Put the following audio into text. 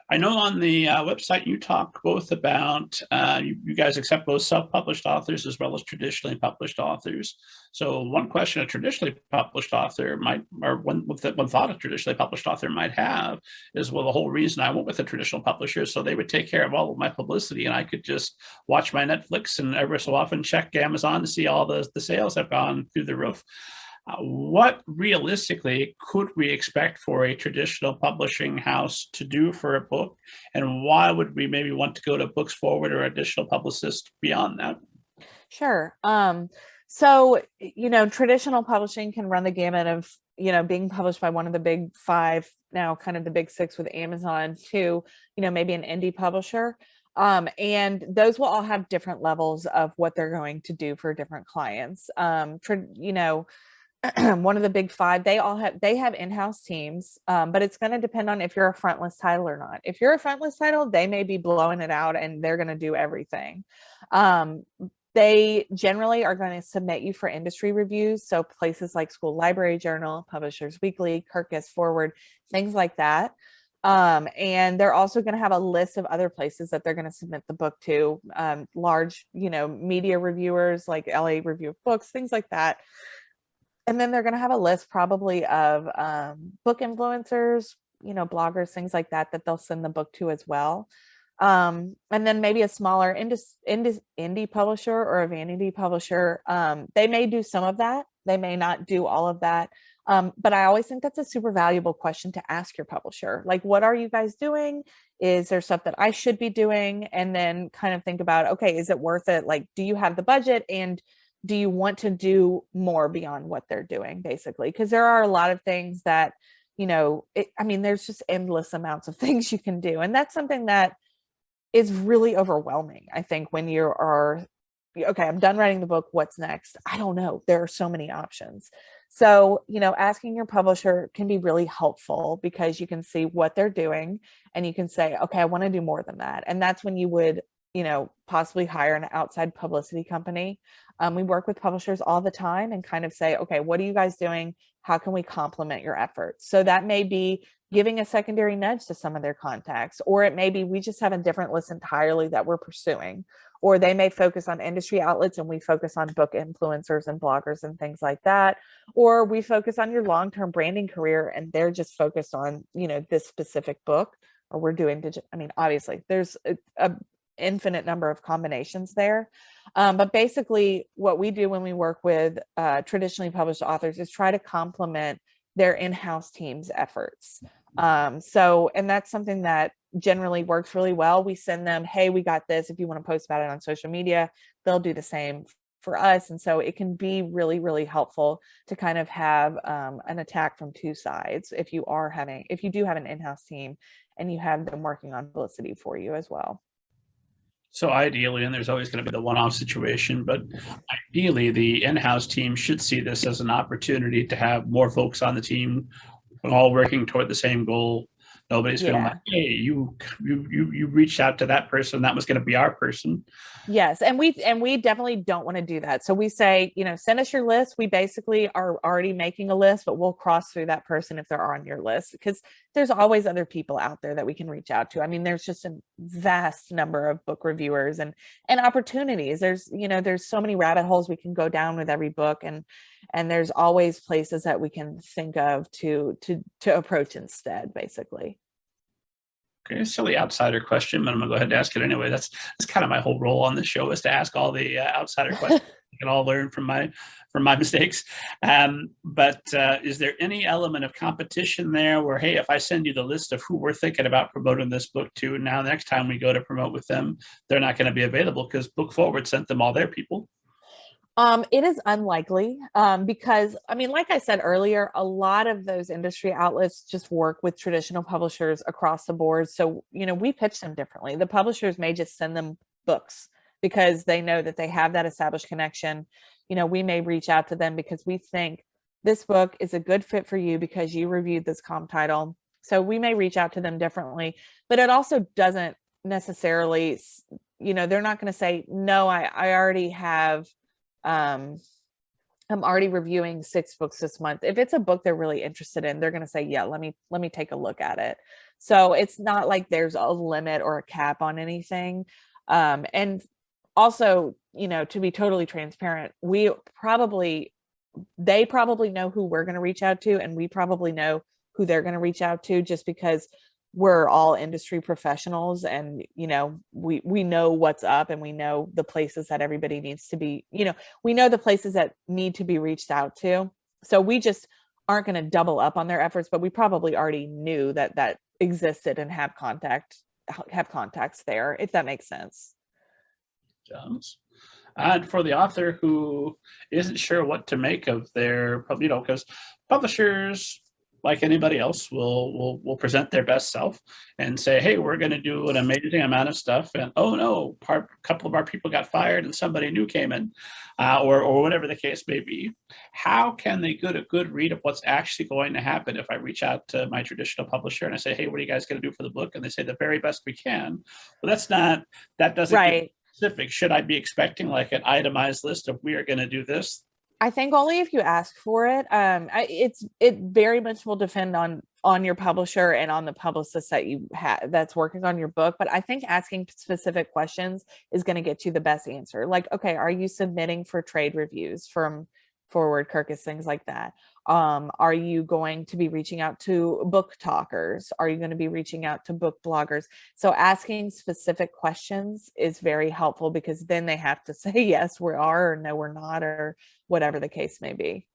I know on the website you talk both about you guys accept both self-published authors as well as traditionally published authors. So one question a traditionally published author might, or one thought a traditionally published author might have is, well, the whole reason I went with a traditional publisher so they would take care of all of my publicity and I could just watch my Netflix and every so often check Amazon to see all the sales have gone through the roof. What realistically could we expect for a traditional publishing house to do for a book? And why would we maybe want to go to Books Forward or additional publicists beyond that? Sure. So, traditional publishing can run the gamut of, being published by one of the big five, now kind of the big six with Amazon, to, maybe an indie publisher. And those will all have different levels of what they're going to do for different clients. One of the big five, they have in-house teams, but it's going to depend on if you're a frontlist title or not. If you're a frontlist title, they may be blowing it out and they're going to do everything. They generally are going to submit you for industry reviews. So places like School Library Journal, Publishers Weekly, Kirkus Forward, things like that. And they're also going to have a list of other places that they're going to submit the book to, large, media reviewers like LA Review of Books, things like that. And then they're going to have a list probably of book influencers, bloggers, things like that, that they'll send the book to as well. And then maybe a smaller indie publisher or a vanity publisher. They may do some of that. They may not do all of that. But I always think that's a super valuable question to ask your publisher. Like, what are you guys doing? Is there stuff that I should be doing? And then kind of think about, okay, is it worth it? Like, do you have the budget? And do you want to do more beyond what they're doing, basically? Because there are a lot of things that, there's just endless amounts of things you can do. And that's something that is really overwhelming, I think, when you are, okay, I'm done writing the book. What's next? I don't know. There are so many options. So, asking your publisher can be really helpful because you can see what they're doing and you can say, okay, I want to do more than that. And that's when you would, possibly hire an outside publicity company. We work with publishers all the time and kind of say, okay, what are you guys doing? How can we complement your efforts? So that may be giving a secondary nudge to some of their contacts, or it may be we just have a different list entirely that we're pursuing, or they may focus on industry outlets and we focus on book influencers and bloggers and things like that, or we focus on your long-term branding career and they're just focused on, this specific book, or we're doing digital. Obviously there's a infinite number of combinations there. But basically what we do when we work with traditionally published authors is try to complement their in-house team's efforts. And that's something that generally works really well. We send them, hey, we got this. If you want to post about it on social media, they'll do the same for us. And so it can be really, really helpful to kind of have an attack from two sides if you do have an in-house team and you have them working on publicity for you as well. So ideally, and there's always going to be the one-off situation, but ideally the in-house team should see this as an opportunity to have more folks on the team all working toward the same goal. Nobody's feeling like, hey, you reached out to that person, that was going to be our person. Yes. And we definitely don't want to do that. So we say, send us your list. We basically are already making a list, but we'll cross through that person if they're on your list, because there's always other people out there that we can reach out to. There's just a vast number of book reviewers and opportunities. There's so many rabbit holes we can go down with every book, and there's always places that we can think of to approach instead, basically. Okay, silly outsider question, but I'm gonna go ahead and ask it anyway. That's kind of my whole role on this show, is to ask all the outsider questions. We can all learn from my mistakes. But is there any element of competition there where, hey, if I send you the list of who we're thinking about promoting this book to, now next time we go to promote with them, they're not going to be available because Book Forward sent them all their people? It is unlikely because, like I said earlier, a lot of those industry outlets just work with traditional publishers across the board. So, we pitch them differently. The publishers may just send them books because they know that they have that established connection. We may reach out to them because we think this book is a good fit for you because you reviewed this comp title. So we may reach out to them differently, but it also doesn't necessarily, they're not going to say, no, I already have I'm already reviewing 6 books this month. If it's a book they're really interested in, they're going to say, yeah, let me take a look at it. So it's not like there's a limit or a cap on anything. And also, to be totally transparent, they probably know who we're going to reach out to, and we probably know who they're going to reach out to, just because we're all industry professionals, and we know what's up, and we know the places that everybody needs to be, we know the places that need to be reached out to. So we just aren't going to double up on their efforts, but we probably already knew that existed and have contacts there, if that makes sense. And for the author who isn't sure what to make of their, because publishers, like anybody else, will present their best self and say, hey, we're going to do an amazing amount of stuff, and oh no, a couple of our people got fired and somebody new came in, or whatever the case may be. How can they get a good read of what's actually going to happen if I reach out to my traditional publisher and I say, hey, what are you guys going to do for the book? And they say, the very best we can. Well, that doesn't right. Specific. Should I be expecting like an itemized list of we are going to do this? I think only if you ask for it. It very much will depend on your publisher and on the publicist that you have that's working on your book. But I think asking specific questions is going to get you the best answer. Like, okay, are you submitting for trade reviews from Forward, Kirkus, things like that? Are you going to be reaching out to book talkers? Are you going to be reaching out to book bloggers? So asking specific questions is very helpful, because then they have to say, yes, we are, or no, we're not, or whatever the case may be.